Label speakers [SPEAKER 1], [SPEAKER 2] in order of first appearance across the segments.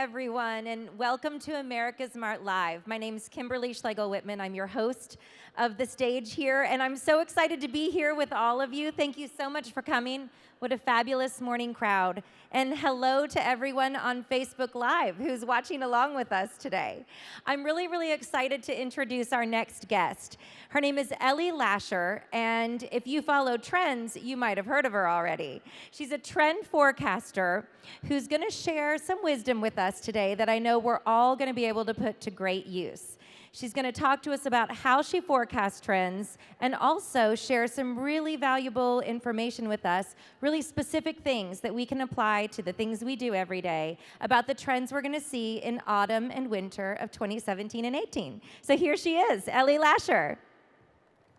[SPEAKER 1] everyone, and welcome to AmericasMart Live. My name is Kimberly Schlegel-Whitman. I'm your host of the stage here, and I'm so excited to be here with all of you. Thank you so much for coming. What a fabulous morning crowd. And hello to everyone on Facebook Live who's watching along with us today. I'm really excited to introduce our next guest. Her name is Elle Lasher, and if you follow trends, you might have heard of her already. She's a trend forecaster who's going to share some wisdom with us today that I know we're all going to be able to put to great use. She's going to talk to us about how she forecasts trends and also share some really valuable information with us, really specific things that we can apply to the things we do every day about the trends we're going to see in autumn and winter of 2017 and 18. So here she is, Elle Lasher.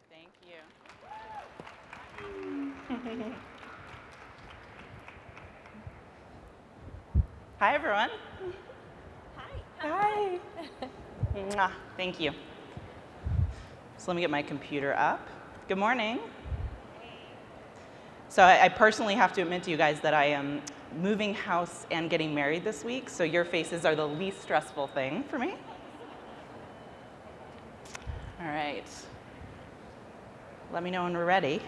[SPEAKER 2] Thank you. Hi, everyone. Hi. Mwah. Thank you. So let me get my computer up. Good morning. So I personally have to admit to you guys that I am moving house and getting married this week, so your faces are the least stressful thing for me. All right. Let me know when we're ready.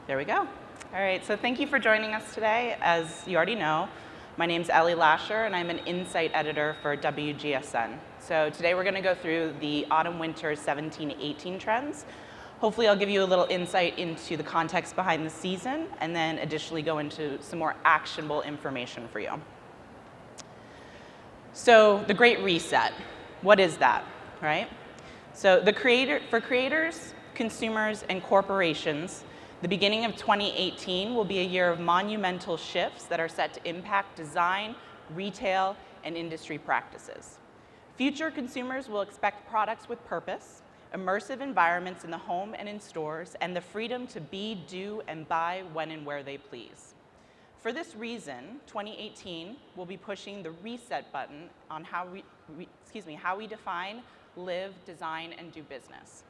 [SPEAKER 2] There we go. All right, so thank you for joining us today. As you already know, my name's Elle Lasher, and I'm an insight editor for WGSN. So today we're going to go through the autumn-winter 17-18 trends. Hopefully I'll give you a little insight into the context behind the season, and then additionally go into some more actionable information for you. So the Great Reset, what is that, right? So for creators, consumers, and corporations, the beginning of 2018 will be a year of monumental shifts that are set to impact design, retail, and industry practices. Future consumers will expect products with purpose, immersive environments in the home and in stores, and the freedom to be, do, and buy when and where they please. For this reason, 2018 will be pushing the reset button on how we define, live, design, and do business.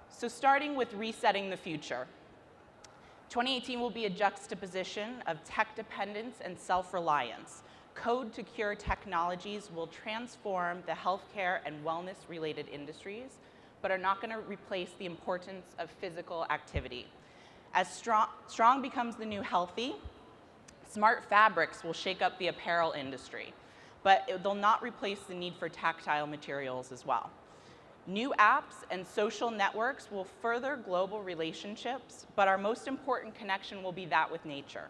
[SPEAKER 2] So starting with resetting the future. 2018 will be a juxtaposition of tech dependence and self-reliance. Code-to-cure technologies will transform the healthcare and wellness-related industries, but are not going to replace the importance of physical activity. As strong becomes the new healthy, smart fabrics will shake up the apparel industry, but they'll not replace the need for tactile materials as well. New apps and social networks will further global relationships, but our most important connection will be that with nature.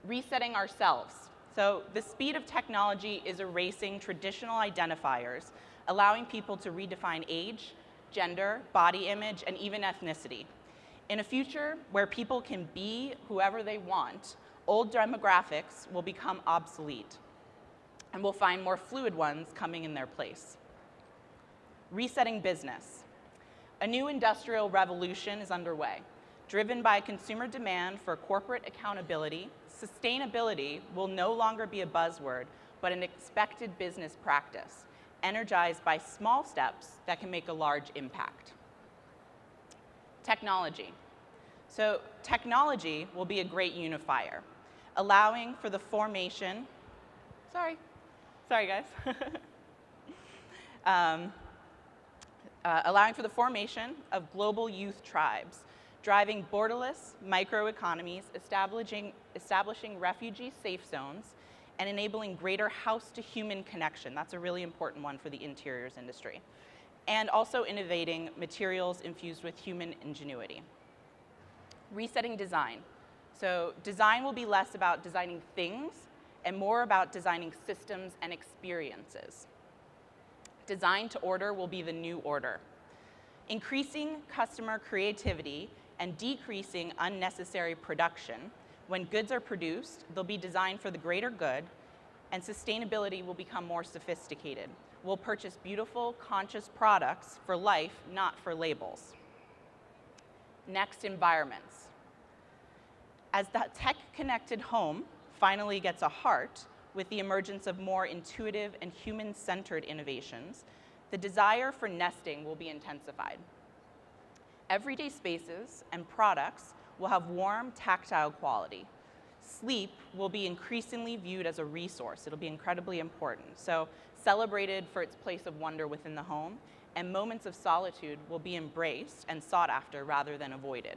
[SPEAKER 2] Resetting ourselves. So the speed of technology is erasing traditional identifiers, allowing people to redefine age, gender, body image, and even ethnicity. In a future where people can be whoever they want, old demographics will become obsolete, and we'll find more fluid ones coming in their place. Resetting business. A new industrial revolution is underway. Driven by consumer demand for corporate accountability, sustainability will no longer be a buzzword, but an expected business practice, energized by small steps that can make a large impact. Technology. So technology will be a great unifier, allowing for the formation, sorry guys, allowing for the formation of global youth tribes, driving borderless microeconomies, establishing refugee safe zones, and enabling greater house-to-human connection. That's a really important one for the interiors industry. And also innovating materials infused with human ingenuity. Resetting design. So design will be less about designing things and more about designing systems and experiences. Design to order will be the new order. Increasing customer creativity and decreasing unnecessary production. When goods are produced, they'll be designed for the greater good, and sustainability will become more sophisticated. We'll purchase beautiful, conscious products for life, not for labels. Next, environments. As the tech-connected home finally gets a heart, with the emergence of more intuitive and human-centered innovations, the desire for nesting will be intensified. Everyday spaces and products will have warm, tactile quality. Sleep will be increasingly viewed as a resource. It'll be incredibly important. So celebrated for its place of wonder within the home, and moments of solitude will be embraced and sought after rather than avoided.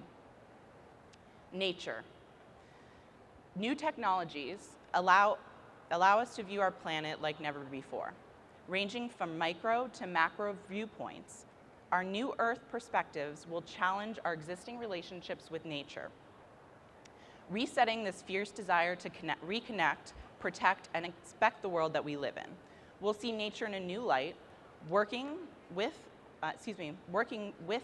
[SPEAKER 2] Nature. New technologies allow us to view our planet like never before. Ranging from micro to macro viewpoints, our new Earth perspectives will challenge our existing relationships with nature, resetting this fierce desire to reconnect, protect, and expect the world that we live in. We'll see nature in a new light, working with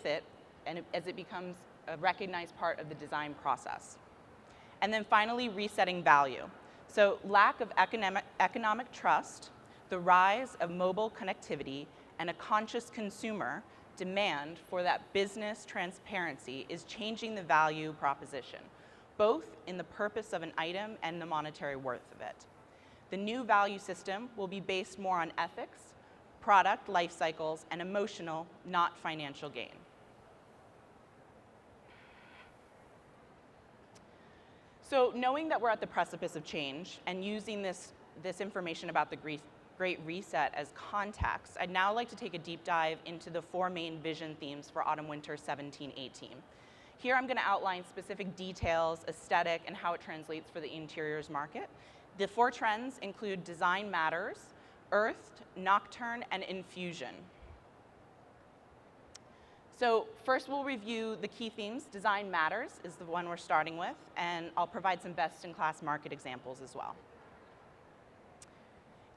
[SPEAKER 2] it, and as it becomes a recognized part of the design process. And then finally, resetting value. So lack of economic trust, the rise of mobile connectivity, and a conscious consumer demand for that business transparency is changing the value proposition, both in the purpose of an item and the monetary worth of it. The new value system will be based more on ethics, product life cycles, and emotional, not financial gain. So knowing that we're at the precipice of change and using this information about the Great Reset as context, I'd now like to take a deep dive into the 4 main vision themes for autumn-winter 17-18. Here I'm going to outline specific details, aesthetic, and how it translates for the interiors market. The 4 trends include Design Matters, Earthed, Nocturn, and Infusion. So first we'll review the key themes. Design Matters is the one we're starting with, and I'll provide some best-in-class market examples as well.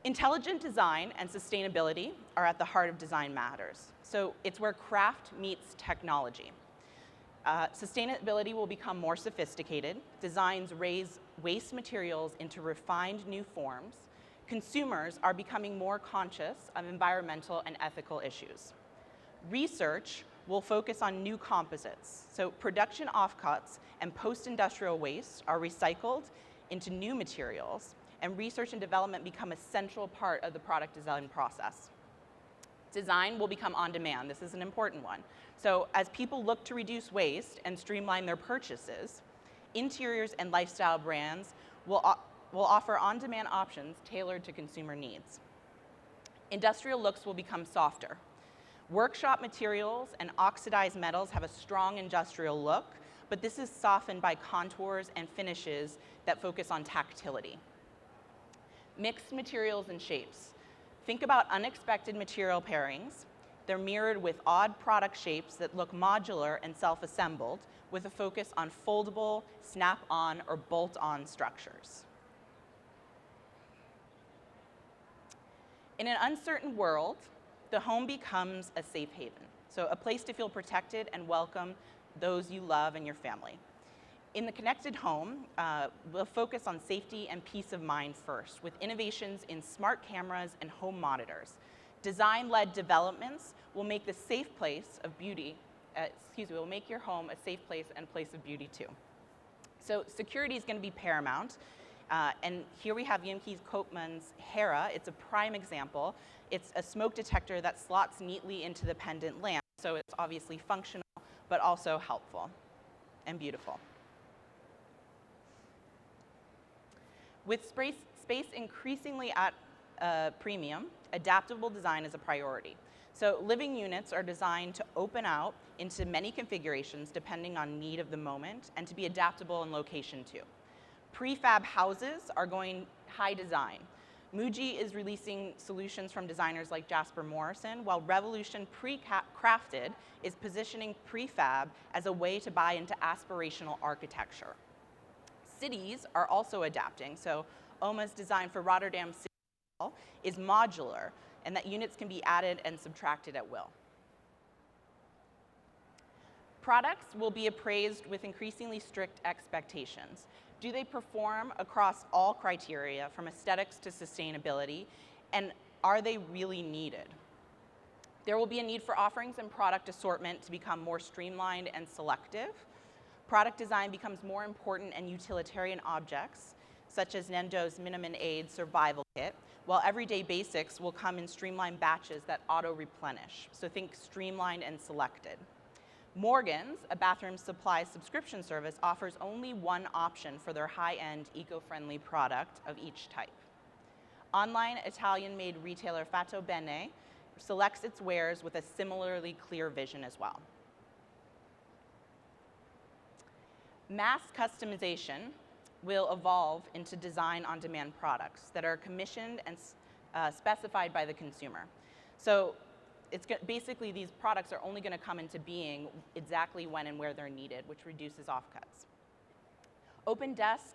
[SPEAKER 2] Intelligent design and sustainability are at the heart of Design Matters. So it's where craft meets technology. Sustainability will become more sophisticated. Designs raise waste materials into refined new forms. Consumers are becoming more conscious of environmental and ethical issues. Research will focus on new composites. So production offcuts and post-industrial waste are recycled into new materials, and research and development become a central part of the product design process. Design will become on demand. This is an important one. So as people look to reduce waste and streamline their purchases, interiors and lifestyle brands will offer on-demand options tailored to consumer needs. Industrial looks will become softer. Workshop materials and oxidized metals have a strong industrial look, but this is softened by contours and finishes that focus on tactility. Mixed materials and shapes. Think about unexpected material pairings. They're mirrored with odd product shapes that look modular and self-assembled, with a focus on foldable, snap-on, or bolt-on structures. In an uncertain world, the home becomes a safe haven, so a place to feel protected and welcome those you love and your family. In the connected home, we'll focus on safety and peace of mind first, with innovations in smart cameras and home monitors. Design-led developments will make the safe place of beauty, will make your home a safe place and a place of beauty too. So security is going to be paramount. And here we have Yimke's Koopman's Hera. It's a prime example. It's a smoke detector that slots neatly into the pendant lamp, so it's obviously functional, but also helpful and beautiful. With space increasingly at a premium, adaptable design is a priority. So living units are designed to open out into many configurations depending on need of the moment and to be adaptable in location too. Prefab houses are going high design. Muji is releasing solutions from designers like Jasper Morrison, while Revolution Crafted is positioning prefab as a way to buy into aspirational architecture. Cities are also adapting, so OMA's design for Rotterdam City Hall is modular, and that units can be added and subtracted at will. Products will be appraised with increasingly strict expectations. Do they perform across all criteria, from aesthetics to sustainability, and are they really needed? There will be a need for offerings and product assortment to become more streamlined and selective. Product design becomes more important and utilitarian objects, such as Nendo's Minimum Aid Survival Kit, while everyday basics will come in streamlined batches that auto-replenish. So think streamlined and selected. Morgan's, a bathroom supply subscription service, offers only one option for their high-end, eco-friendly product of each type. Online Italian-made retailer Fatto Bene selects its wares with a similarly clear vision as well. Mass customization will evolve into design-on-demand products that are commissioned and specified by the consumer. So basically these products are only going to come into being exactly when and where they're needed, which reduces offcuts. Open Desk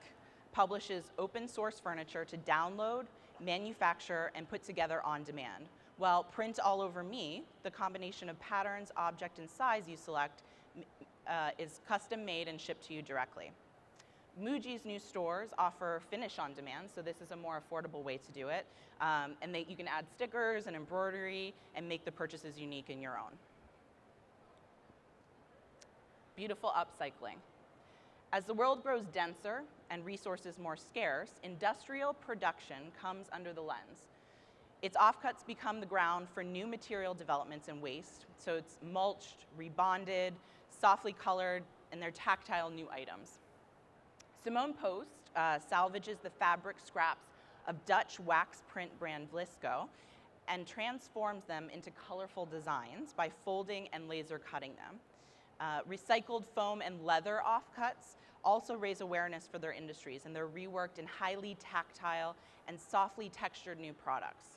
[SPEAKER 2] publishes open source furniture to download, manufacture, and put together on demand. While Print All Over Me, the combination of patterns, object, and size you select is custom made and shipped to you directly. Muji's new stores offer finish on demand, so this is a more affordable way to do it. And you can add stickers and embroidery and make the purchases unique in your own. Beautiful upcycling. As the world grows denser and resources more scarce, industrial production comes under the lens. Its offcuts become the ground for new material developments and waste, so it's mulched, rebonded, softly colored, and they're tactile new items. Simone Post salvages the fabric scraps of Dutch wax print brand Vlisco and transforms them into colorful designs by folding and laser cutting them. Recycled foam and leather offcuts also raise awareness for their industries, and they're reworked in highly tactile and softly textured new products.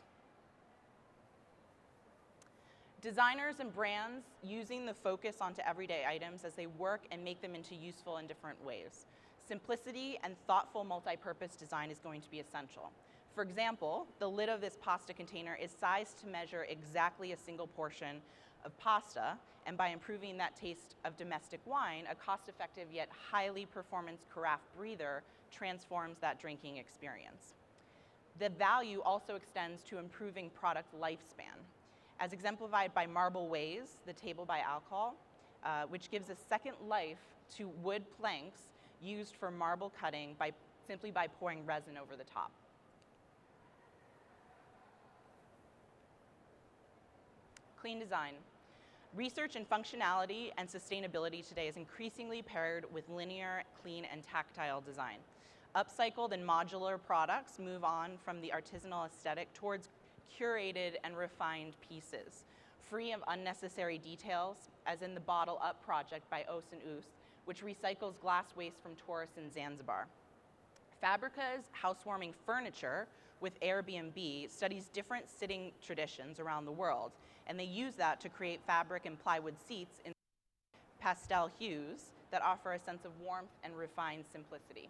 [SPEAKER 2] Designers and brands using the focus onto everyday items as they work and make them into useful and different ways. Simplicity and thoughtful multi-purpose design is going to be essential. For example, the lid of this pasta container is sized to measure exactly a single portion of pasta, and by improving that taste of domestic wine, a cost-effective yet highly performance carafe breather transforms that drinking experience. The value also extends to improving product lifespan, as exemplified by Marble Ways, the table by alcohol, which gives a second life to wood planks used for marble cutting simply by pouring resin over the top. Clean design. Research in functionality and sustainability today is increasingly paired with linear, clean, and tactile design. Upcycled and modular products move on from the artisanal aesthetic towards curated and refined pieces, free of unnecessary details, as in the Bottle Up project by Os and Us, which recycles glass waste from tourists in Zanzibar. Fabrica's housewarming furniture with Airbnb studies different sitting traditions around the world, and they use that to create fabric and plywood seats in pastel hues that offer a sense of warmth and refined simplicity.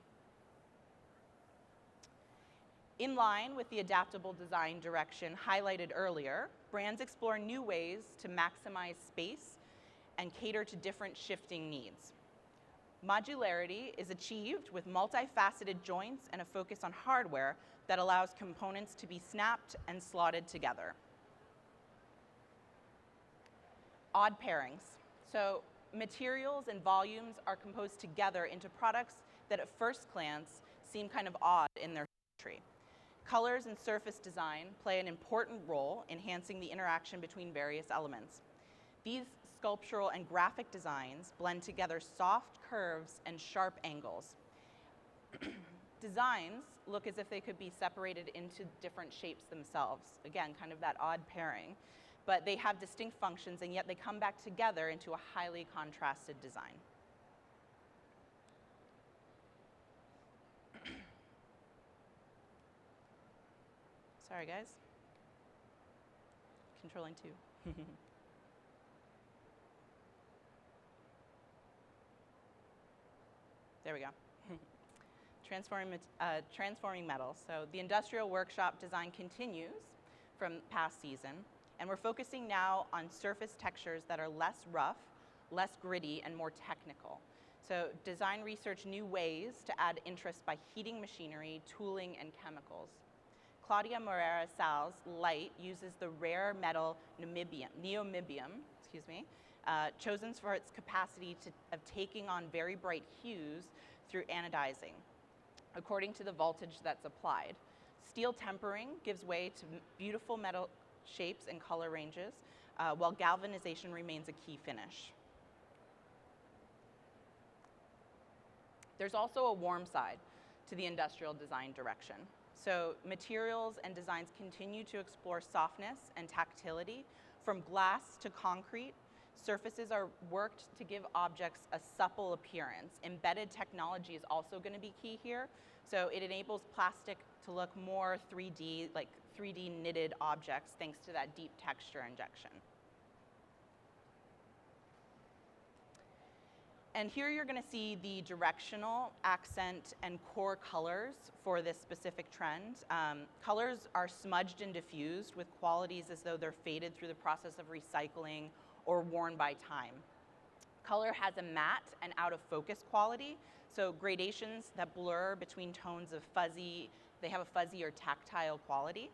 [SPEAKER 2] In line with the adaptable design direction highlighted earlier, brands explore new ways to maximize space and cater to different shifting needs. Modularity is achieved with multifaceted joints and a focus on hardware that allows components to be snapped and slotted together. Odd pairings. So materials and volumes are composed together into products that at first glance seem kind of odd in their symmetry. Colors and surface design play an important role enhancing the interaction between various elements. These sculptural and graphic designs blend together soft curves and sharp angles. Designs look as if they could be separated into different shapes themselves. Again, kind of that odd pairing. But they have distinct functions, and yet they come back together into a highly contrasted design. Sorry, guys. Controlling 2. There we go. Transforming metals. So the industrial workshop design continues from past season, and we're focusing now on surface textures that are less rough, less gritty, and more technical. So design research new ways to add interest by heating machinery, tooling, and chemicals. Claudia Moreira Sal's light uses the rare metal neodymium, chosen for its capacity of taking on very bright hues through anodizing, according to the voltage that's applied. Steel tempering gives way to beautiful metal shapes and color ranges, while galvanization remains a key finish. There's also a warm side to the industrial design direction. So materials and designs continue to explore softness and tactility. From glass to concrete, surfaces are worked to give objects a supple appearance. Embedded technology is also going to be key here. So it enables plastic to look more 3D, like 3D knitted objects, thanks to that deep texture injection. And here you're going to see the directional, accent, and core colors for this specific trend. Colors are smudged and diffused with qualities as though they're faded through the process of recycling or worn by time. Color has a matte and out of focus quality, so gradations that blur between tones of fuzzy, they have a fuzzy or tactile quality.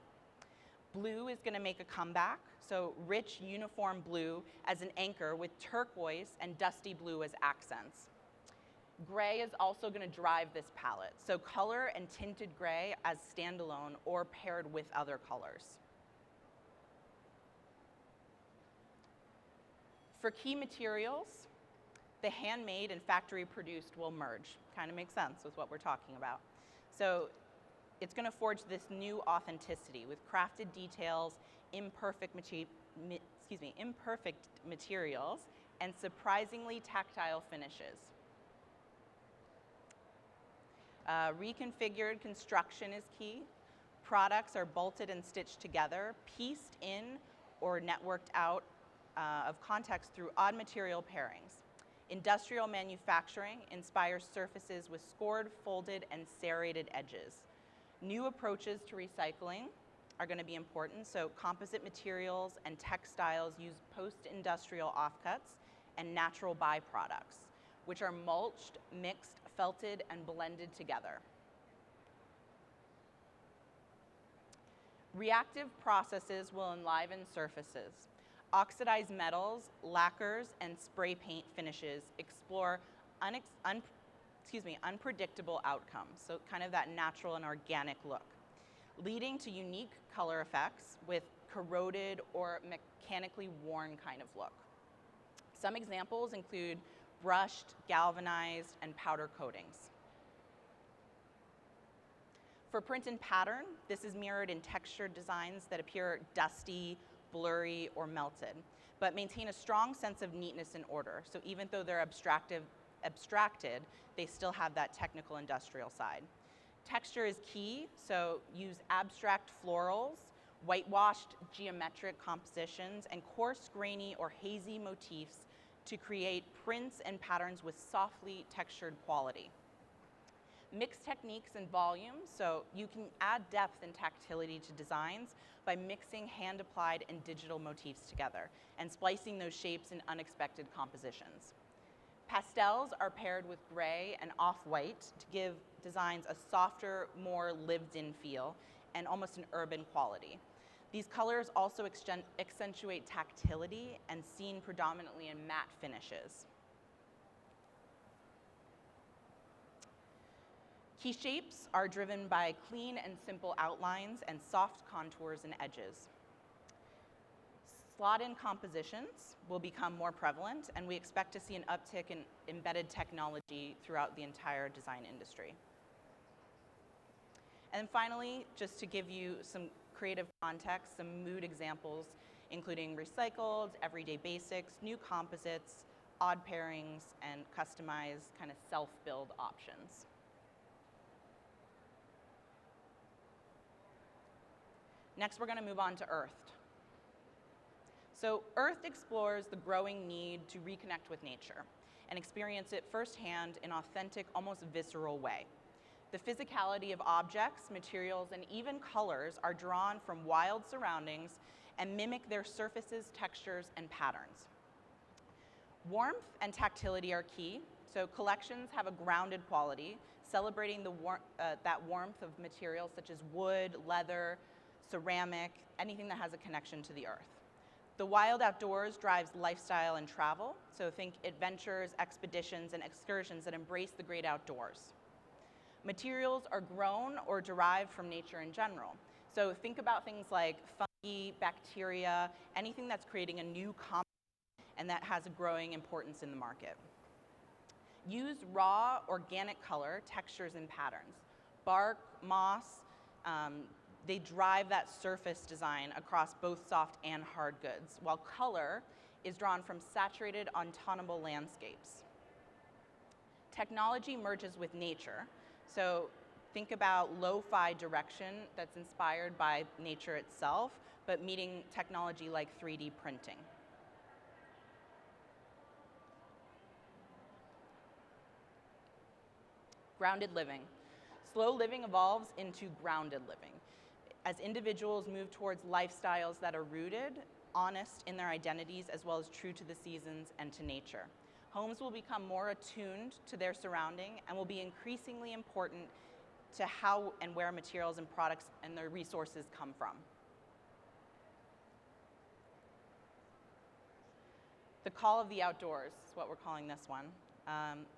[SPEAKER 2] Blue is going to make a comeback, so rich uniform blue as an anchor with turquoise and dusty blue as accents. Gray is also going to drive this palette, so color and tinted gray as standalone or paired with other colors. For key materials, the handmade and factory produced will merge. Kind of makes sense with what we're talking about. So it's going to forge this new authenticity with crafted details, imperfect materials, and surprisingly tactile finishes. Reconfigured construction is key. Products are bolted and stitched together, pieced in or networked out of context through odd material pairings. Industrial manufacturing inspires surfaces with scored, folded, and serrated edges. New approaches to recycling are going to be important, so composite materials and textiles use post-industrial offcuts and natural byproducts, which are mulched, mixed, felted, and blended together. Reactive processes will enliven surfaces. Oxidized metals, lacquers, and spray paint finishes explore unpredictable outcomes, so kind of that natural and organic look, leading to unique color effects with corroded or mechanically worn kind of look. Some examples include brushed, galvanized, and powder coatings. For print and pattern, this is mirrored in textured designs that appear dusty, blurry, or melted, but maintain a strong sense of neatness and order. So even though they're abstracted, they still have that technical industrial side. Texture is key, so use abstract florals, whitewashed geometric compositions, and coarse, grainy, or hazy motifs to create prints and patterns with softly textured quality. Mixed techniques and volumes, so you can add depth and tactility to designs by mixing hand-applied and digital motifs together and splicing those shapes in unexpected compositions. Pastels are paired with gray and off-white to give designs a softer, more lived-in feel and almost an urban quality. These colors also accentuate tactility and seen predominantly in matte finishes. Key shapes are driven by clean and simple outlines and soft contours and edges. Slot-in compositions will become more prevalent, and we expect to see an uptick in embedded technology throughout the entire design industry. And finally, just to give you some creative context, some mood examples, including recycled, everyday basics, new composites, odd pairings, and customized kind of self-build options. Next, we're going to move on to Earthed. So Earthed explores the growing need to reconnect with nature and experience it firsthand in authentic, almost visceral way. The physicality of objects, materials, and even colors are drawn from wild surroundings and mimic their surfaces, textures, and patterns. Warmth and tactility are key, so collections have a grounded quality, celebrating that warmth of materials such as wood, leather, ceramic, anything that has a connection to the earth. The wild outdoors drives lifestyle and travel, so think adventures, expeditions, and excursions that embrace the great outdoors. Materials are grown or derived from nature in general, so think about things like fungi, bacteria, anything that's creating a new compound and that has a growing importance in the market. use raw organic color, textures, and patterns. Bark, moss, they drive that surface design across both soft and hard goods, while color is drawn from saturated, untenable landscapes. Technology merges with nature. So think about lo-fi direction that's inspired by nature itself, but meeting technology like 3D printing. Grounded living. Slow living evolves into grounded living as individuals move towards lifestyles that are rooted, honest in their identities, as well as true to the seasons and to nature. Homes will become more attuned to their surrounding and will be increasingly important to how and where materials and products and their resources come from. The call of the outdoors is what we're calling this one.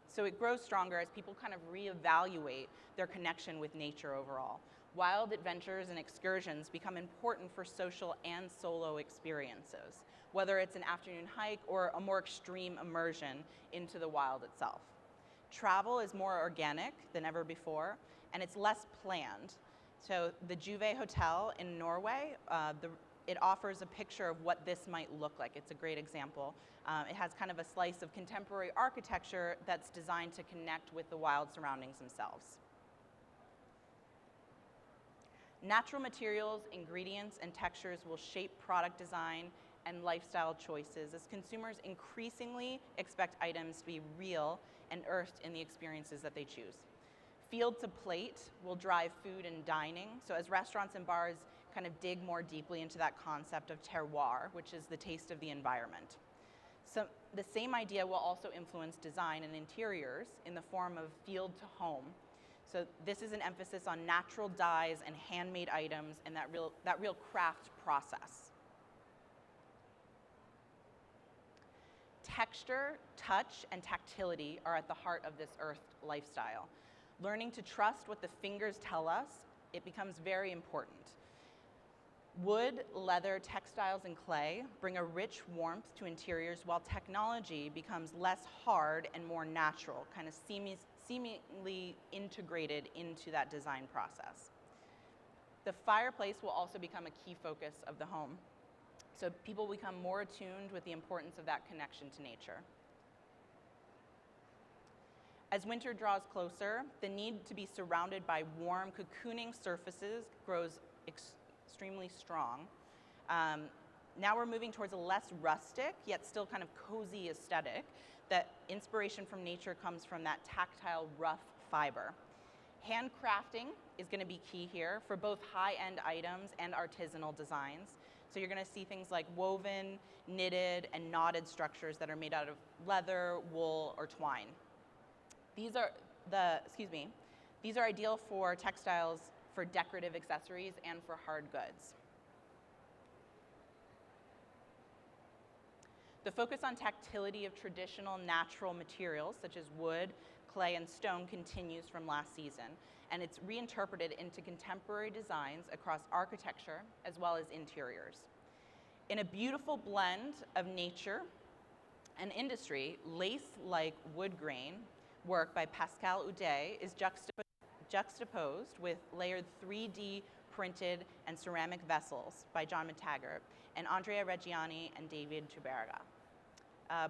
[SPEAKER 2] So it grows stronger as people kind of reevaluate their connection with nature overall. Wild adventures and excursions become important for social and solo experiences, whether it's an afternoon hike or a more extreme immersion into the wild itself. Travel is more organic than ever before, and it's less planned. So the Juve Hotel in Norway, it offers a picture of what this might look like. It's a great example. It has kind of a slice of contemporary architecture that's designed to connect with the wild surroundings themselves. Natural materials, ingredients, and textures will shape product design and lifestyle choices as consumers increasingly expect items to be real and earthed in the experiences that they choose. Field to plate will drive food and dining. So as restaurants and bars kind of dig more deeply into that concept of terroir, which is the taste of the environment. So the same idea will also influence design and interiors in the form of field to home. So this is an emphasis on natural dyes and handmade items and that real craft process. Texture, touch, and tactility are at the heart of this earthed lifestyle. Learning to trust what the fingers tell us, it becomes very important. Wood, leather, textiles, and clay bring a rich warmth to interiors while technology becomes less hard and more natural, kind of seemingly integrated into that design process. The fireplace will also become a key focus of the home. So people become more attuned with the importance of that connection to nature. As winter draws closer, the need to be surrounded by warm, cocooning surfaces grows extremely strong. Now we're moving towards a less rustic, yet still kind of cozy aesthetic. That inspiration from nature comes from that tactile, rough fiber. Handcrafting is going to be key here for both high-end items and artisanal designs. So you're going to see things like woven, knitted, and knotted structures that are made out of leather, wool, or twine. These are ideal for textiles, for decorative accessories, and for hard goods. The focus on tactility of traditional natural materials, such as wood, clay, and stone, continues from last season, and it's reinterpreted into contemporary designs across architecture as well as interiors. In a beautiful blend of nature and industry, lace-like wood grain work by Pascal Ude is juxtaposed with layered 3D printed and ceramic vessels by John McTaggart and Andrea Reggiani and David Tuberga.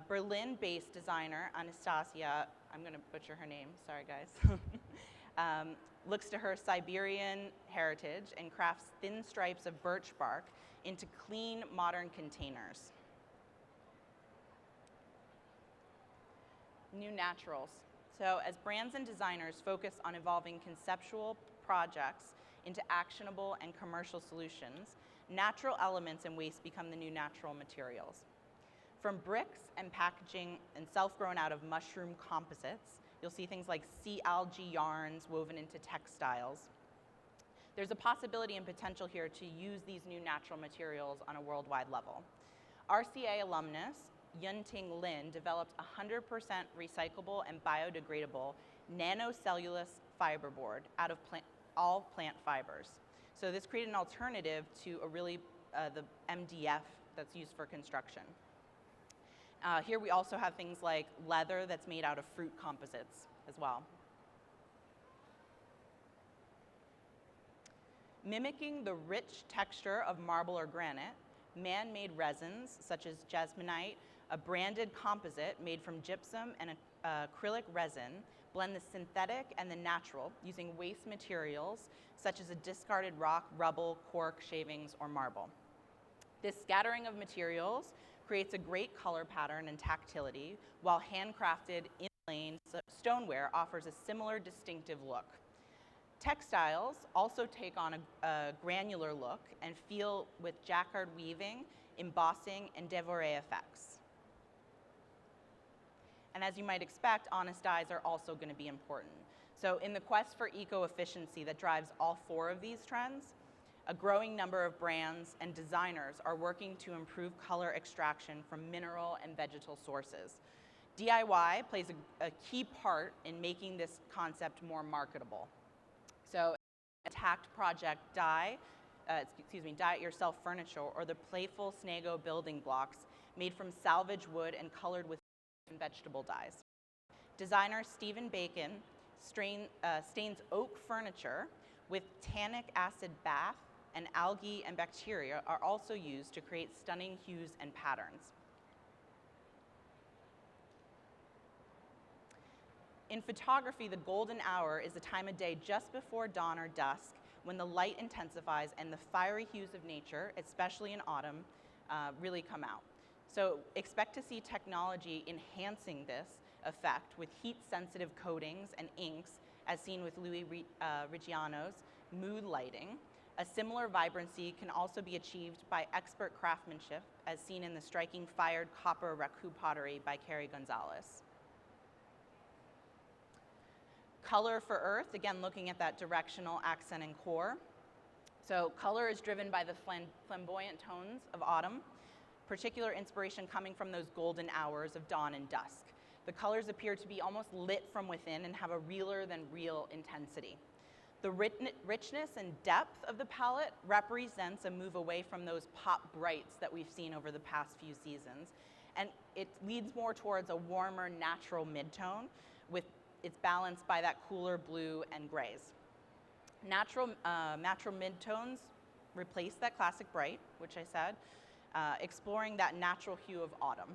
[SPEAKER 2] Berlin-based designer Anastasia, I'm going to butcher her name, sorry guys, looks to her Siberian heritage and crafts thin stripes of birch bark into clean, modern containers. New naturals. So as brands and designers focus on evolving conceptual projects into actionable and commercial solutions, natural elements and waste become the new natural materials. From bricks and packaging and self-grown out of mushroom composites, you'll see things like sea algae yarns woven into textiles. There's a possibility and potential here to use these new natural materials on a worldwide level. RCA alumnus Yunting Lin developed 100% recyclable and biodegradable nanocellulose fiberboard out of all plant fibers. So this created an alternative to the MDF that's used for construction. Here we also have things like leather that's made out of fruit composites as well. Mimicking the rich texture of marble or granite, man-made resins such as jasmonite, a branded composite made from gypsum and acrylic resin, blend the synthetic and the natural using waste materials such as a discarded rock, rubble, cork, shavings, or marble. This scattering of materials creates a great color pattern and tactility, while handcrafted inlaid stoneware offers a similar distinctive look. Textiles also take on a granular look and feel with jacquard weaving, embossing, and dévoré effects. And as you might expect, honest dyes are also going to be important. So in the quest for eco-efficiency that drives all four of these trends, a growing number of brands and designers are working to improve color extraction from mineral and vegetal sources. DIY plays a key part in making this concept more marketable. So a tacked project dye it yourself furniture, or the playful Snago building blocks made from salvage wood and colored with vegetable dyes. Designer Stephen Bacon stains oak furniture with tannic acid bath, and algae and bacteria are also used to create stunning hues and patterns. In photography, the golden hour is the time of day just before dawn or dusk when the light intensifies and the fiery hues of nature, especially in autumn, really come out. So expect to see technology enhancing this effect with heat-sensitive coatings and inks, as seen with Louis Reggiano's mood lighting. A similar vibrancy can also be achieved by expert craftsmanship, as seen in the striking fired copper raku pottery by Carrie Gonzalez. Color for Earth, again looking at that directional accent and core. So color is driven by the flamboyant tones of autumn, particular inspiration coming from those golden hours of dawn and dusk. The colors appear to be almost lit from within and have a realer than real intensity. The richness and depth of the palette represents a move away from those pop brights that we've seen over the past few seasons, and it leads more towards a warmer, natural midtone with it's balanced by that cooler blue and grays. Natural midtones replace that classic bright, which I said, exploring that natural hue of autumn.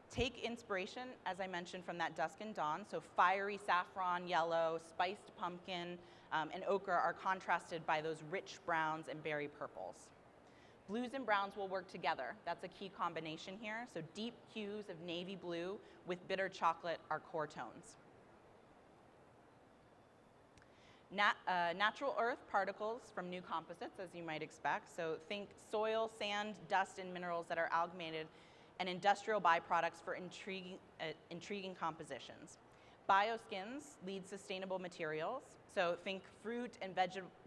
[SPEAKER 2] Take inspiration, as I mentioned, from that dusk and dawn, so fiery saffron yellow, spiced pumpkin, and ochre are contrasted by those rich browns and berry purples. Blues and browns will work together. That's a key combination here, so deep hues of navy blue with bitter chocolate are core tones. Natural earth particles from new composites, as you might expect. So think soil, sand, dust, and minerals that are amalgamated, and industrial byproducts for intriguing compositions. Bioskins lead sustainable materials. So think fruit and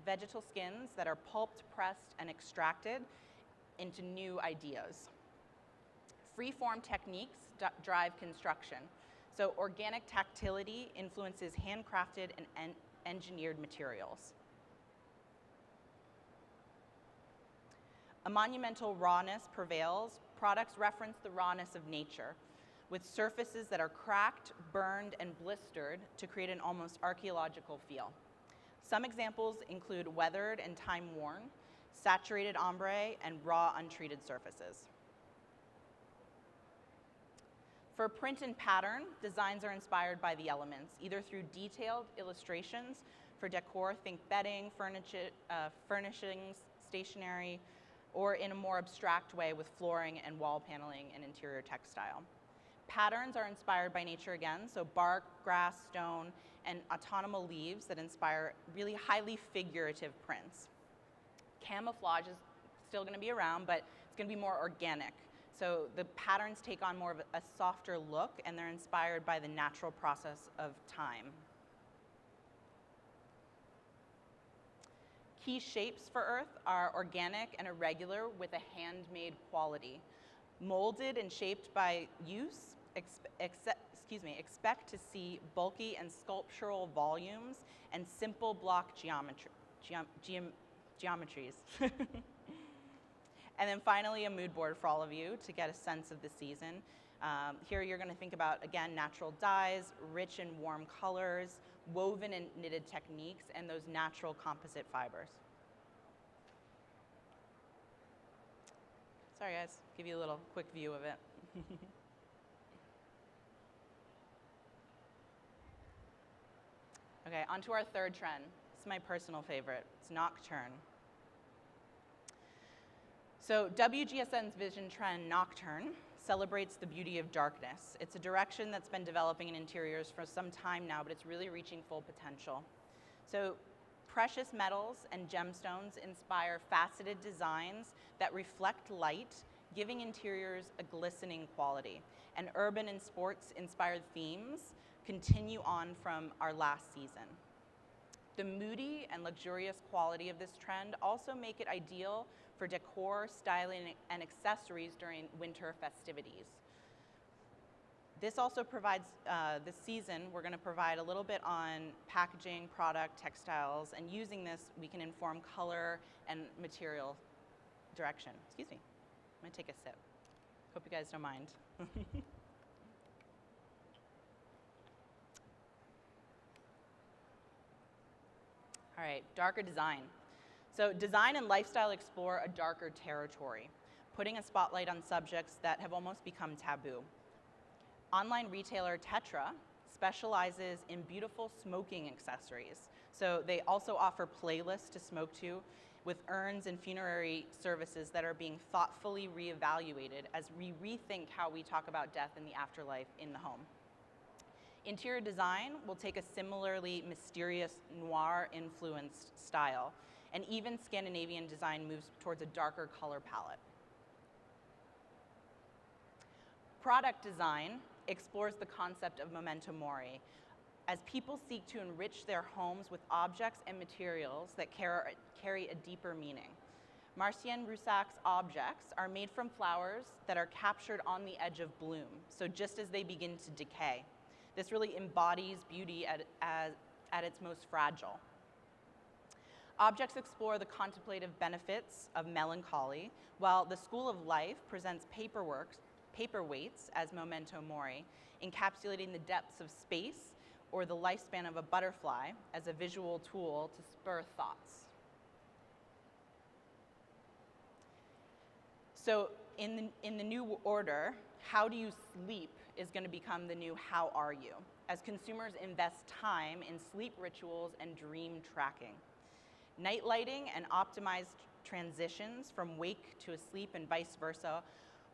[SPEAKER 2] vegetal skins that are pulped, pressed, and extracted into new ideas. Free-form techniques drive construction. So organic tactility influences handcrafted and engineered materials. A monumental rawness prevails. Products reference the rawness of nature, with surfaces that are cracked, burned, and blistered to create an almost archaeological feel. Some examples include weathered and time-worn, saturated ombre, and raw, untreated surfaces. For print and pattern, designs are inspired by the elements, either through detailed illustrations for decor, think bedding, furnishings, stationery, or in a more abstract way with flooring and wall paneling and interior textile. Patterns are inspired by nature again, so bark, grass, stone, and autumnal leaves that inspire really highly figurative prints. Camouflage is still going to be around, but it's going to be more organic. So the patterns take on more of a softer look, and they're inspired by the natural process of time. Key shapes for Earth are organic and irregular with a handmade quality. Molded and shaped by use, expect to see bulky and sculptural volumes and simple block geometries. And then finally, a mood board for all of you to get a sense of the season. Here you're going to think about, again, natural dyes, rich and warm colors, woven and knitted techniques, and those natural composite fibers. Sorry guys, give you a little quick view of it. Okay, on to our third trend. This is my personal favorite. It's Nocturn. So WGSN's vision trend, Nocturn, celebrates the beauty of darkness. It's a direction that's been developing in interiors for some time now, but it's really reaching full potential. So precious metals and gemstones inspire faceted designs that reflect light, giving interiors a glistening quality. And urban and sports-inspired themes continue on from our last season. The moody and luxurious quality of this trend also make it ideal for decor, styling, and accessories during winter festivities. This also provides, this season, we're going to provide a little bit on packaging, product, textiles, and using this, we can inform color and material direction. Excuse me, I'm going to take a sip. Hope you guys don't mind. All right, darker design. So design and lifestyle explore a darker territory, putting a spotlight on subjects that have almost become taboo. Online retailer Tetra specializes in beautiful smoking accessories. So they also offer playlists to smoke to with urns and funerary services that are being thoughtfully reevaluated as we rethink how we talk about death and the afterlife in the home. Interior design will take a similarly mysterious noir-influenced style, and even Scandinavian design moves towards a darker color palette. Product design explores the concept of memento mori, as people seek to enrich their homes with objects and materials that carry a deeper meaning. Marcienne Rusac's objects are made from flowers that are captured on the edge of bloom, so just as they begin to decay. This really embodies beauty at its most fragile. Objects explore the contemplative benefits of melancholy, while the School of Life presents paperweights as memento mori, encapsulating the depths of space or the lifespan of a butterfly as a visual tool to spur thoughts. So in the new order, how do you sleep is going to become the new how are you, as consumers invest time in sleep rituals and dream tracking. Night lighting and optimized transitions from wake to asleep and vice versa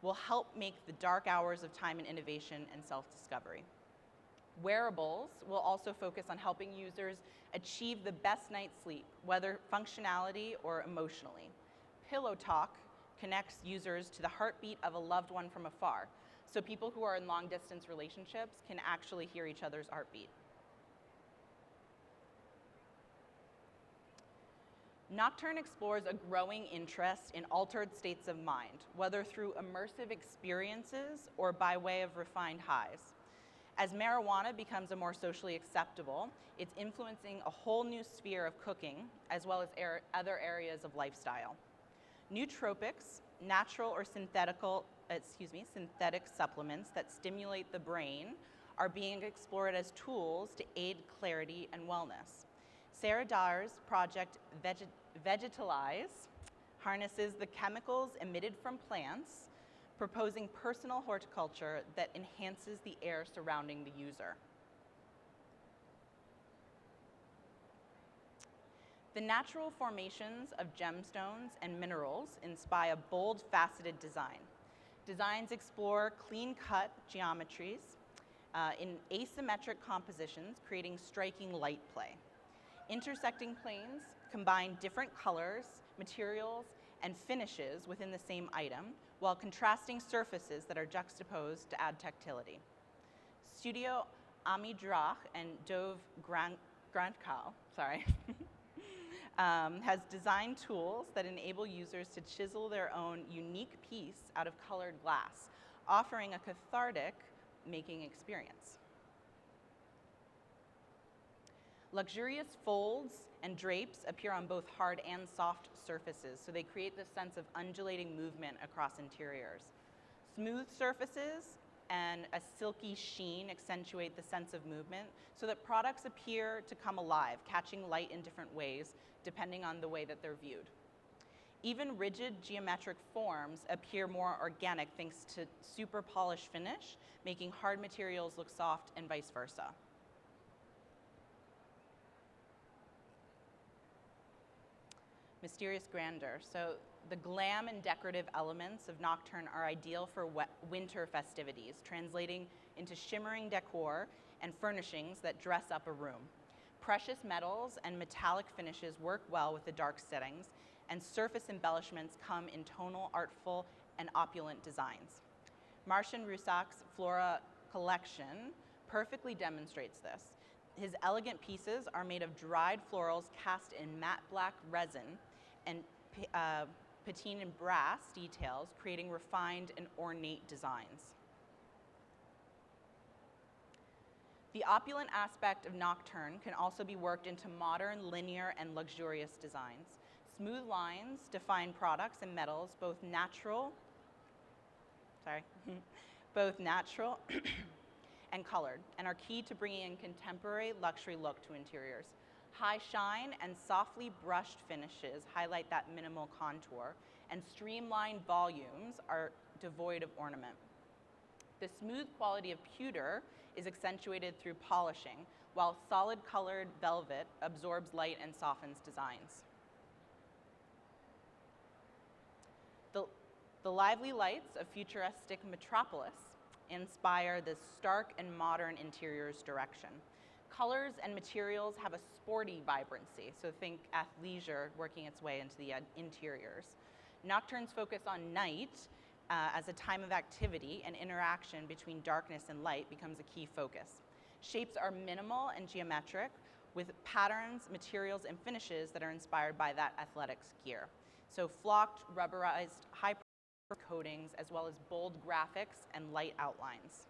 [SPEAKER 2] will help make the dark hours of time and innovation and self-discovery. Wearables will also focus on helping users achieve the best night's sleep, whether functionality or emotionally. Pillow Talk connects users to the heartbeat of a loved one from afar, so people who are in long-distance relationships can actually hear each other's heartbeat. Nocturn explores a growing interest in altered states of mind, whether through immersive experiences or by way of refined highs. As marijuana becomes a more socially acceptable, it's influencing a whole new sphere of cooking, as well as other areas of lifestyle. Nootropics, natural or synthetic supplements that stimulate the brain are being explored as tools to aid clarity and wellness. Sarah Dar's project Vegetalize harnesses the chemicals emitted from plants, proposing personal horticulture that enhances the air surrounding the user. The natural formations of gemstones and minerals inspire bold, faceted design. Designs explore clean-cut geometries in asymmetric compositions, creating striking light play. Intersecting planes combine different colors, materials, and finishes within the same item, while contrasting surfaces that are juxtaposed to add tactility. Studio Ami Drach and Dove Grandkau, has designed tools that enable users to chisel their own unique piece out of colored glass, offering a cathartic making experience. Luxurious folds and drapes appear on both hard and soft surfaces, so they create this sense of undulating movement across interiors. Smooth surfaces and a silky sheen accentuate the sense of movement so that products appear to come alive, catching light in different ways depending on the way that they're viewed. Even rigid geometric forms appear more organic thanks to super polished finish, making hard materials look soft and vice versa. Mysterious grandeur. So the glam and decorative elements of Nocturn are ideal for winter festivities, translating into shimmering decor and furnishings that dress up a room. Precious metals and metallic finishes work well with the dark settings, and surface embellishments come in tonal, artful, and opulent designs. Marcin Rusak's Flora collection perfectly demonstrates this. His elegant pieces are made of dried florals cast in matte black resin and patine and brass details, creating refined and ornate designs. The opulent aspect of Nocturn can also be worked into modern, linear, and luxurious designs. Smooth lines define products and metals, both natural and colored, and are key to bringing in contemporary luxury look to interiors. High shine and softly brushed finishes highlight that minimal contour, and streamlined volumes are devoid of ornament. The smooth quality of pewter is accentuated through polishing, while solid colored velvet absorbs light and softens designs. The lively lights of futuristic metropolis inspire this stark and modern interiors direction. Colors and materials have a sporty vibrancy, so think athleisure working its way into the interiors. Nocturn's focus on night as a time of activity and interaction between darkness and light becomes a key focus. Shapes are minimal and geometric, with patterns, materials, and finishes that are inspired by that athletics gear. So flocked, rubberized, high coatings, as well as bold graphics and light outlines.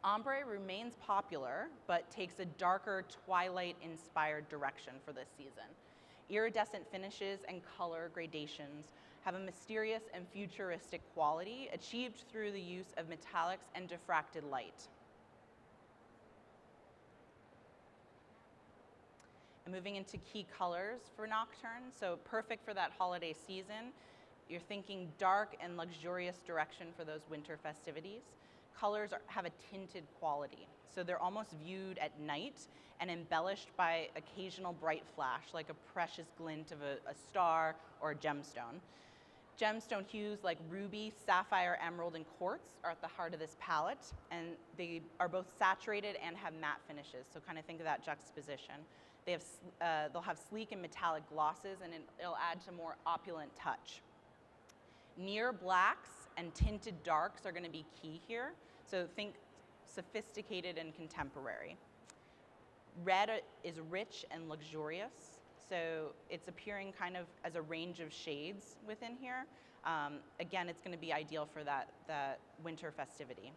[SPEAKER 2] Ombre remains popular, but takes a darker twilight-inspired direction for this season. Iridescent finishes and color gradations have a mysterious and futuristic quality achieved through the use of metallics and diffracted light. And moving into key colors for Nocturne, so perfect for that holiday season. You're thinking dark and luxurious direction for those winter festivities. Colors have a tinted quality, so they're almost viewed at night and embellished by occasional bright flash, like a precious glint of a star or a gemstone. Gemstone hues like ruby, sapphire, emerald, and quartz are at the heart of this palette, and they are both saturated and have matte finishes, so kind of think of that juxtaposition. They'll have sleek and metallic glosses, and it'll add to more opulent touch. Near blacks and tinted darks are going to be key here, so think sophisticated and contemporary. Red is rich and luxurious, so it's appearing kind of as a range of shades within here. Again, it's going to be ideal for that winter festivity.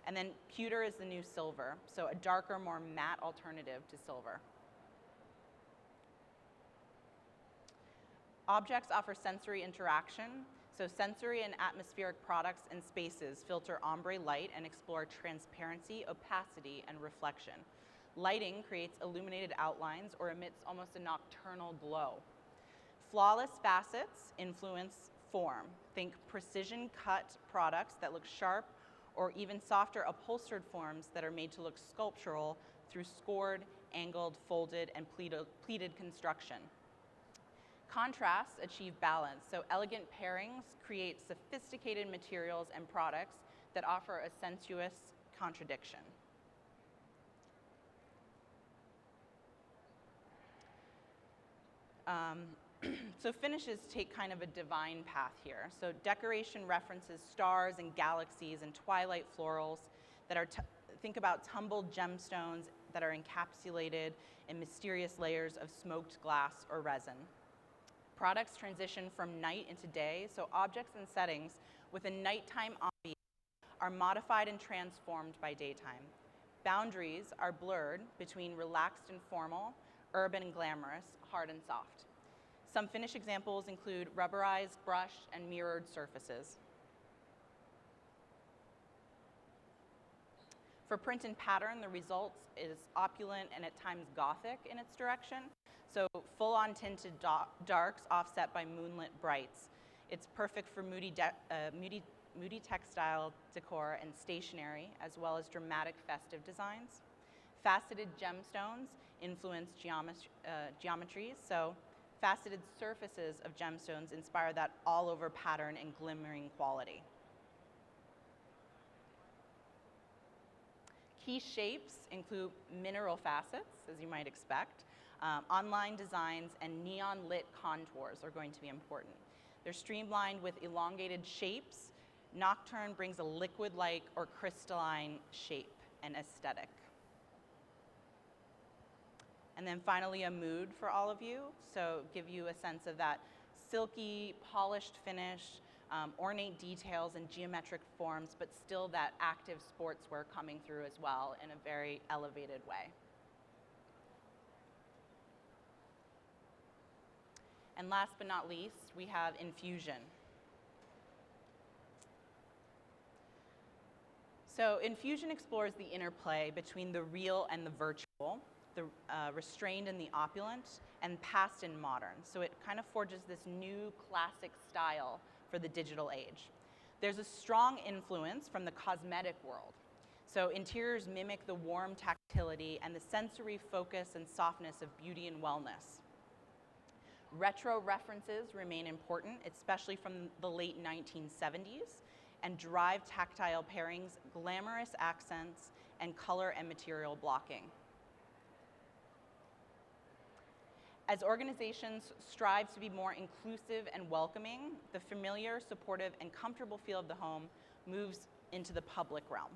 [SPEAKER 2] And then pewter is the new silver, so a darker, more matte alternative to silver. Objects offer sensory interaction, so sensory and atmospheric products and spaces filter ombre light and explore transparency, opacity, and reflection. Lighting creates illuminated outlines or emits almost a nocturnal glow. Flawless facets influence form. Think precision cut products that look sharp, or even softer upholstered forms that are made to look sculptural through scored, angled, folded, and pleated construction. Contrasts achieve balance, so elegant pairings create sophisticated materials and products that offer a sensuous contradiction. So finishes take kind of a divine path here. So decoration references stars and galaxies and twilight florals that are, think about tumbled gemstones that are encapsulated in mysterious layers of smoked glass or resin. Products transition from night into day, so objects and settings with a nighttime ambiance are modified and transformed by daytime. Boundaries are blurred between relaxed and formal, urban and glamorous, hard and soft. Some finish examples include rubberized, brushed, and mirrored surfaces. For print and pattern, the result is opulent and at times gothic in its direction. So full-on tinted darks offset by moonlit brights. It's perfect for moody textile decor and stationery, as well as dramatic festive designs. Faceted gemstones influence geometries, so faceted surfaces of gemstones inspire that all-over pattern and glimmering quality. Key shapes include mineral facets, as you might expect. Online designs and neon-lit contours are going to be important. They're streamlined with elongated shapes. Nocturn brings a liquid-like or crystalline shape and aesthetic. And then finally, a mood for all of you. So give you a sense of that silky, polished finish, ornate details and geometric forms, but still that active sportswear coming through as well in a very elevated way. And last but not least, we have Infusion. So Infusion explores the interplay between the real and the virtual, the restrained and the opulent, and past and modern. So it kind of forges this new classic style for the digital age. There's a strong influence from the cosmetic world. So interiors mimic the warm tactility and the sensory focus and softness of beauty and wellness. Retro references remain important, especially from the late 1970s, and drive tactile pairings, glamorous accents, and color and material blocking. As organizations strive to be more inclusive and welcoming, the familiar, supportive, and comfortable feel of the home moves into the public realm.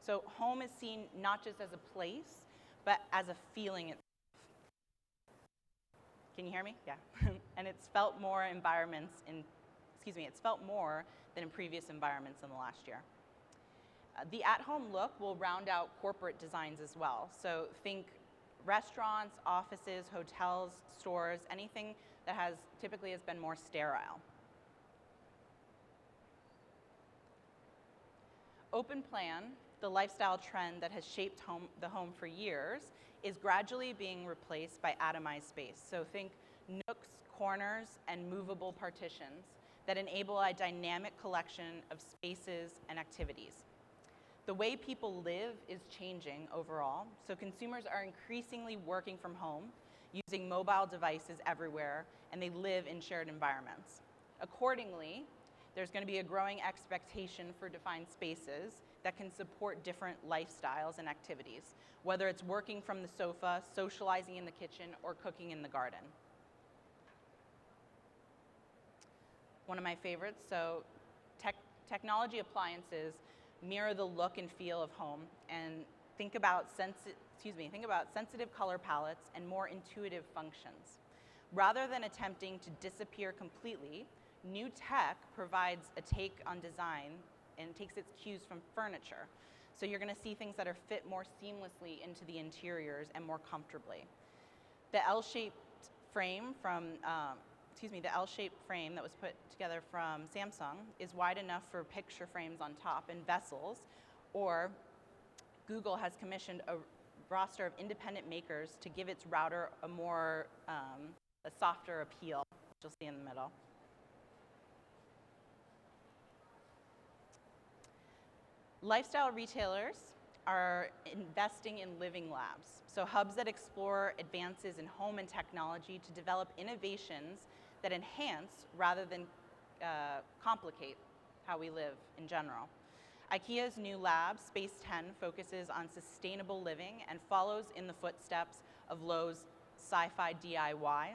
[SPEAKER 2] So home is seen not just as a place, but as a feeling itself. Can you hear me? Yeah. And it's felt more than in previous environments in the last year. The at-home look will round out corporate designs as well. So think restaurants, offices, hotels, stores, anything that typically has been more sterile. Open plan, the lifestyle trend that has shaped the home for years, is gradually being replaced by atomized space. So think nooks, corners, and movable partitions that enable a dynamic collection of spaces and activities. The way people live is changing overall, so consumers are increasingly working from home, using mobile devices everywhere, and they live in shared environments. Accordingly, there's going to be a growing expectation for defined spaces that can support different lifestyles and activities, whether it's working from the sofa, socializing in the kitchen, or cooking in the garden. One of my favorites, so technology appliances mirror the look and feel of home, and think about sensitive color palettes and more intuitive functions. Rather than attempting to disappear completely, new tech provides a take on design and takes its cues from furniture. So you're going to see things that are fit more seamlessly into the interiors and more comfortably. The L-shaped frame that was put together from Samsung is wide enough for picture frames on top and vessels, or Google has commissioned a roster of independent makers to give its router a softer appeal, which you'll see in the middle. Lifestyle retailers are investing in living labs, so hubs that explore advances in home and technology to develop innovations that enhance rather than complicate how we live in general. IKEA's new lab, Space 10, focuses on sustainable living and follows in the footsteps of Lowe's Sci-Fi DIY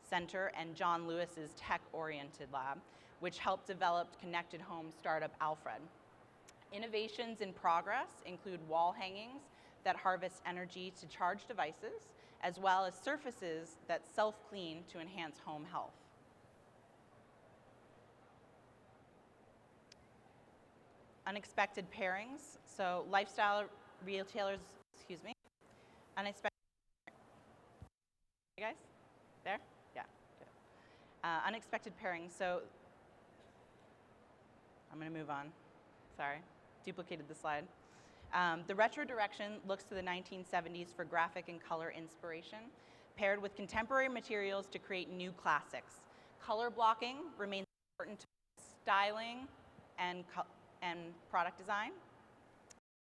[SPEAKER 2] Center and John Lewis's tech-oriented lab, which helped develop connected home startup Alfred. Innovations in progress include wall hangings that harvest energy to charge devices, as well as surfaces that self-clean to enhance home health. Unexpected pairings, so lifestyle retailers, unexpected, you guys, there? Yeah, good. Unexpected pairings, so I'm gonna move on, sorry, duplicated the slide. The retro direction looks to the 1970s for graphic and color inspiration, paired with contemporary materials to create new classics. Color blocking remains important to styling and product design,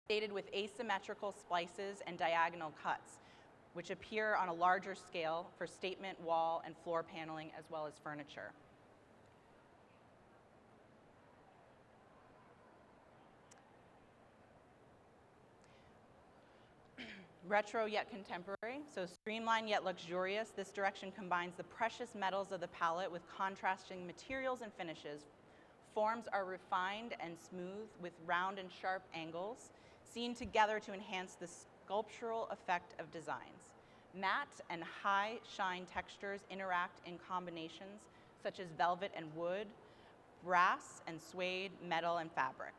[SPEAKER 2] dated with asymmetrical splices and diagonal cuts, which appear on a larger scale for statement wall and floor paneling as well as furniture. Retro yet contemporary, so streamlined yet luxurious. This direction combines the precious metals of the palette with contrasting materials and finishes. Forms are refined and smooth with round and sharp angles, seen together to enhance the sculptural effect of designs. Matte and high shine textures interact in combinations such as velvet and wood, brass and suede, metal and fabric.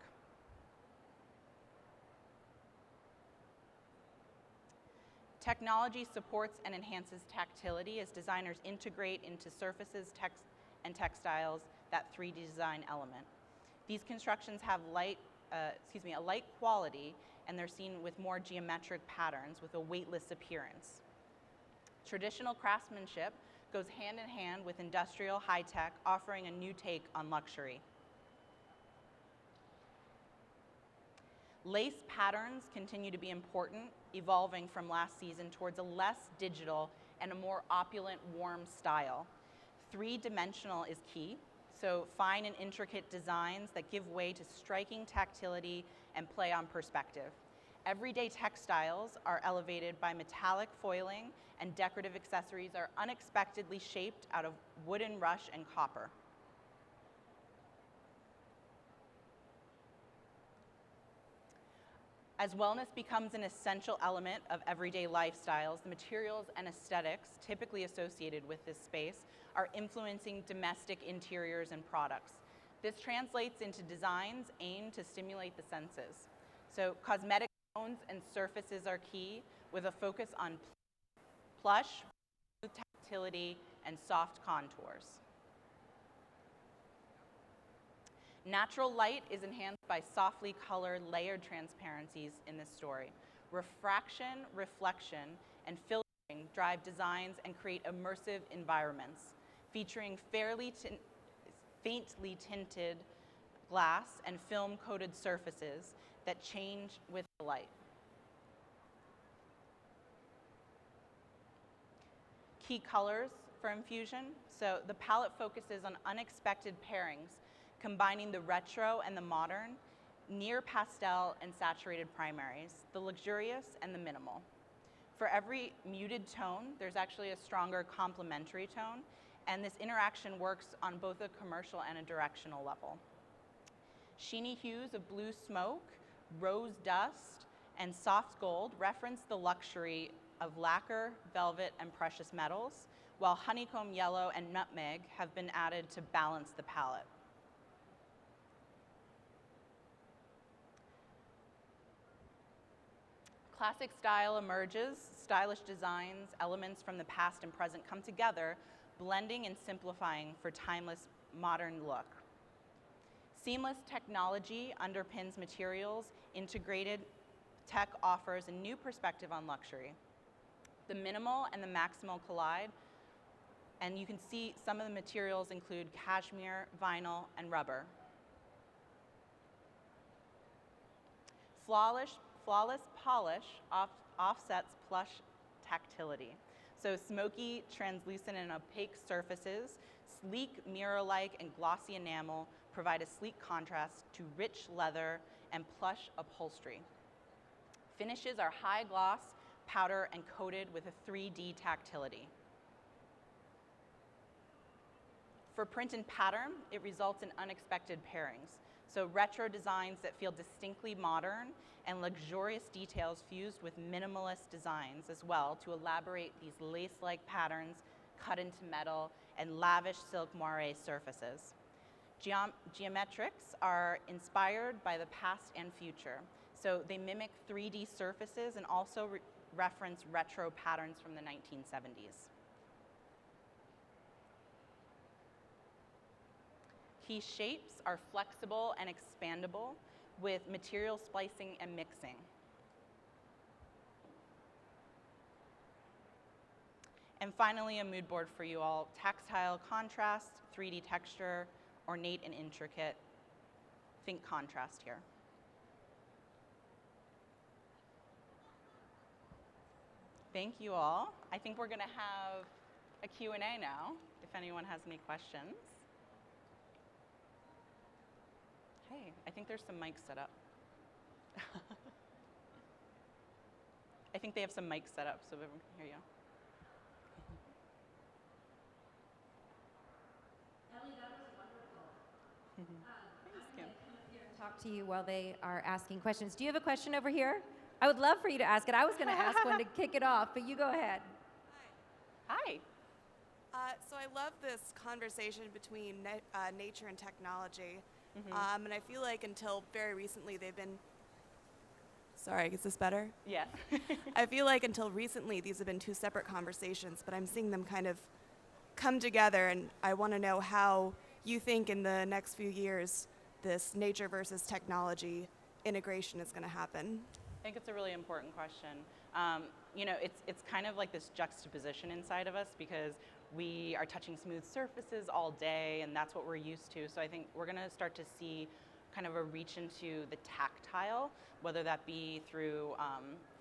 [SPEAKER 2] Technology supports and enhances tactility as designers integrate into surfaces, and textiles that 3D design element. These constructions have a light quality, and they're seen with more geometric patterns with a weightless appearance. Traditional craftsmanship goes hand in hand with industrial high-tech, offering a new take on luxury. Lace patterns continue to be important, evolving from last season towards a less digital and a more opulent, warm style. 3-dimensional is key, so fine and intricate designs that give way to striking tactility and play on perspective. Everyday textiles are elevated by metallic foiling, and decorative accessories are unexpectedly shaped out of wooden rush and copper. As wellness becomes an essential element of everyday lifestyles, the materials and aesthetics typically associated with this space are influencing domestic interiors and products. This translates into designs aimed to stimulate the senses. So cosmetic tones and surfaces are key, with a focus on plush, smooth tactility, and soft contours. Natural light is enhanced by softly colored layered transparencies in this story. Refraction, reflection, and filtering drive designs and create immersive environments, featuring faintly tinted glass and film-coated surfaces that change with the light. Key colors for Infusion. So the palette focuses on unexpected pairings, combining the retro and the modern, near pastel and saturated primaries, the luxurious and the minimal. For every muted tone, there's actually a stronger complementary tone, and this interaction works on both a commercial and a directional level. Sheeny hues of blue smoke, rose dust, and soft gold reference the luxury of lacquer, velvet, and precious metals, while honeycomb yellow and nutmeg have been added to balance the palette. Classic style emerges. Stylish designs, elements from the past and present come together, blending and simplifying for timeless modern look. Seamless technology underpins materials. Integrated tech offers a new perspective on luxury. The minimal and the maximal collide, and you can see some of the materials include cashmere, vinyl, and rubber. Flawless polish offsets plush tactility. So smoky, translucent, and opaque surfaces, sleek, mirror-like, and glossy enamel provide a sleek contrast to rich leather and plush upholstery. Finishes are high gloss, powder, and coated with a 3D tactility. For print and pattern, it results in unexpected pairings. So retro designs that feel distinctly modern and luxurious details fused with minimalist designs as well to elaborate these lace-like patterns cut into metal and lavish silk moire surfaces. Geometrics are inspired by the past and future. So they mimic 3D surfaces and also reference retro patterns from the 1970s. Key shapes are flexible and expandable, with material splicing and mixing. And finally, a mood board for you all: tactile contrast, 3D texture, ornate and intricate. Think contrast here. Thank you all. I think we're going to have a Q&A now, if anyone has any questions. Hey, I think there's some mics set up. I think they have some mics set up so everyone can hear you.
[SPEAKER 1] Ellie, that was wonderful.
[SPEAKER 2] Thanks, Kim.
[SPEAKER 1] Talk to you while they are asking questions. Do you have a question over here? I would love for you to ask it. I was going to ask one to kick it off, but you go ahead.
[SPEAKER 2] Hi.
[SPEAKER 3] So I love this conversation between nature and technology. And I feel like until very recently they've been... Sorry, is this better?
[SPEAKER 2] Yeah.
[SPEAKER 3] I feel like until recently these have been two separate conversations, but I'm seeing them kind of come together, and I want to know how you think in the next few years this nature versus technology integration is going to happen.
[SPEAKER 2] I think it's a really important question. You know, it's kind of like this juxtaposition inside of us because we are touching smooth surfaces all day, and that's what we're used to. So I think we're going to start to see kind of a reach into the tactile, whether that be through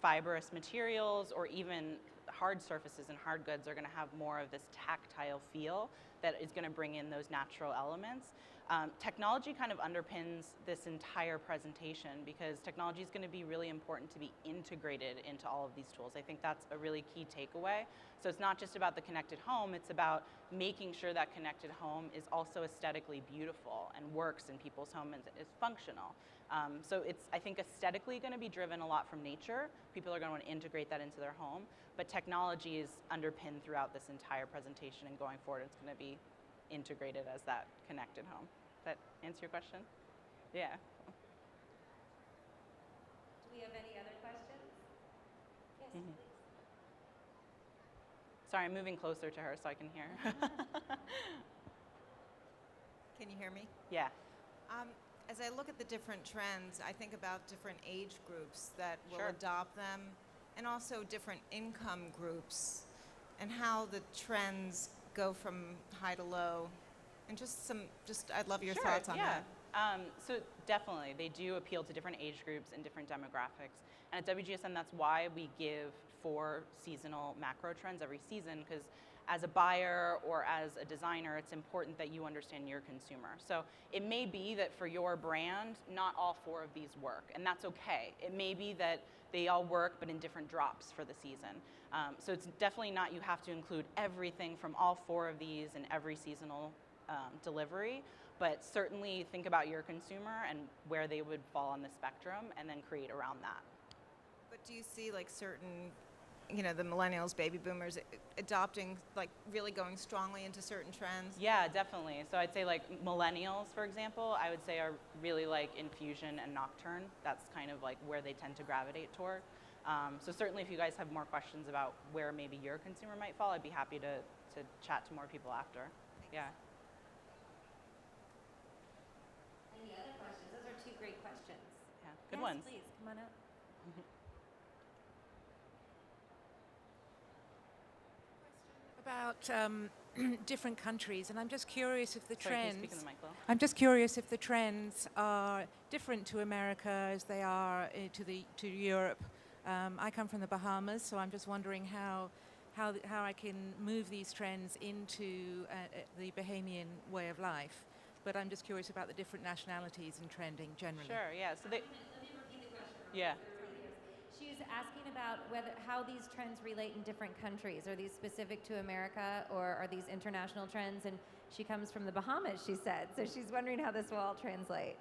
[SPEAKER 2] fibrous materials or even hard surfaces and hard goods are going to have more of this tactile feel that is going to bring in those natural elements. Technology kind of underpins this entire presentation because technology is going to be really important to be integrated into all of these tools. I think that's a really key takeaway. So it's not just about the connected home, it's about making sure that connected home is also aesthetically beautiful and works in people's home and is functional. So it's, I think, aesthetically going to be driven a lot from nature. People are going to want to integrate that into their home, but technology is underpinned throughout this entire presentation, and going forward it's going to be integrated as that connected home. Does that answer your question? Yeah.
[SPEAKER 1] Do we have any other questions? Yes, please.
[SPEAKER 2] Sorry, I'm moving closer to her so I can hear.
[SPEAKER 4] Can you hear me?
[SPEAKER 2] Yeah.
[SPEAKER 4] As I look at the different trends, I think about different age groups that will
[SPEAKER 2] Sure.
[SPEAKER 4] adopt them, and also different income groups, and how the trends go from high to low. And I'd love your
[SPEAKER 2] Sure,
[SPEAKER 4] thoughts on
[SPEAKER 2] yeah.
[SPEAKER 4] that.
[SPEAKER 2] So definitely, they do appeal to different age groups and different demographics. And at WGSN, that's why we give 4 seasonal macro trends every season, because as a buyer or as a designer, it's important that you understand your consumer. So it may be that for your brand, not all 4 of these work, and that's okay. It may be that they all work, but in different drops for the season. So it's definitely not you have to include everything from all 4 of these in every seasonal delivery, but certainly think about your consumer and where they would fall on the spectrum and then create around that.
[SPEAKER 4] But do you see like certain, the millennials, baby boomers adopting, like really going strongly into certain trends?
[SPEAKER 2] Yeah, definitely. So I'd say like millennials, for example, I would say are really like Infusion and Nocturn. That's kind of like where they tend to gravitate toward. So certainly if you guys have more questions about where maybe your consumer might fall, I'd be happy to chat to more people after.
[SPEAKER 4] Thanks.
[SPEAKER 2] Yeah.
[SPEAKER 1] Any other questions? Those are 2 great questions.
[SPEAKER 2] Yeah, good
[SPEAKER 1] Yes,
[SPEAKER 2] ones.
[SPEAKER 1] Please, come on up.
[SPEAKER 5] About different countries, and I'm just curious if the
[SPEAKER 2] Sorry, can you speak in
[SPEAKER 5] trends.
[SPEAKER 2] the mic, Will?
[SPEAKER 5] I'm just curious if the trends are different to America as they are to Europe. I come from the Bahamas, so I'm just wondering how I can move these trends into the Bahamian way of life. But I'm just curious about the different nationalities and trending generally.
[SPEAKER 2] Sure, yeah. So they,
[SPEAKER 1] Let me repeat the question.
[SPEAKER 2] yeah.
[SPEAKER 1] She was asking about how these trends relate in different countries. Are these specific to America, or are these international trends? And she comes from the Bahamas, she said. So she's wondering how this will all translate.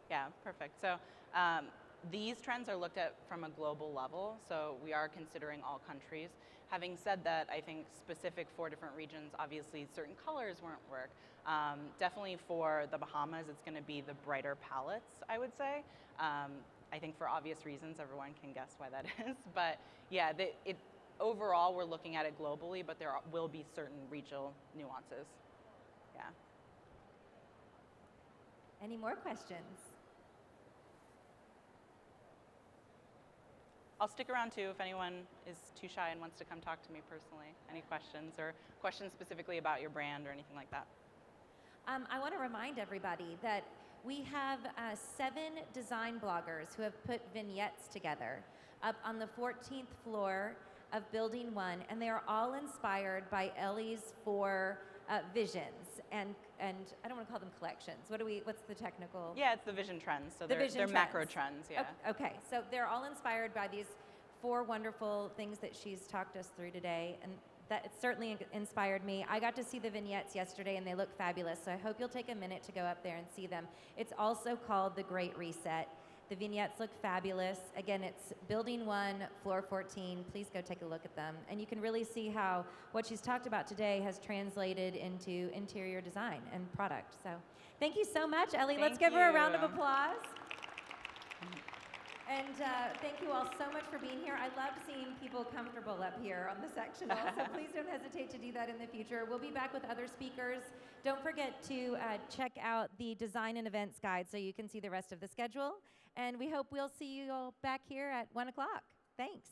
[SPEAKER 2] Yeah, perfect. So these trends are looked at from a global level, so we are considering all countries. Having said that, I think specific for different regions, obviously certain colors won't work. Definitely for the Bahamas, it's going to be the brighter palettes, I would say. I think for obvious reasons, everyone can guess why that is. But yeah, overall, we're looking at it globally, but there will be certain regional nuances. Yeah.
[SPEAKER 1] Any more questions?
[SPEAKER 2] I'll stick around too if anyone is too shy and wants to come talk to me personally. Any questions or questions specifically about your brand or anything like that?
[SPEAKER 1] I want to remind everybody that we have 7 design bloggers who have put vignettes together up on the 14th floor of Building 1, and they are all inspired by Ellie's 4 visions, and I don't want to call them collections. What's the technical?
[SPEAKER 2] Yeah, it's the vision trends. So
[SPEAKER 1] The
[SPEAKER 2] they're
[SPEAKER 1] vision
[SPEAKER 2] macro
[SPEAKER 1] trends.
[SPEAKER 2] trends, yeah.
[SPEAKER 1] Okay, so they're all inspired by these 4 wonderful things that she's talked us through today, and that it certainly inspired me. I got to see the vignettes yesterday, and they look fabulous, so I hope you'll take a minute to go up there and see them. It's also called The Great Reset. The vignettes look fabulous. Again, it's Building 1, floor 14. Please go take a look at them. And you can really see how what she's talked about today has translated into interior design and product. So thank you so much, Ellie. Let's give her a round of applause. And thank you all so much for being here. I love seeing people comfortable up here on the sectional, so please don't hesitate to do that in the future. We'll be back with other speakers. Don't forget to check out the design and events guide so you can see the rest of the schedule. And we hope we'll see you all back here at 1 o'clock. Thanks.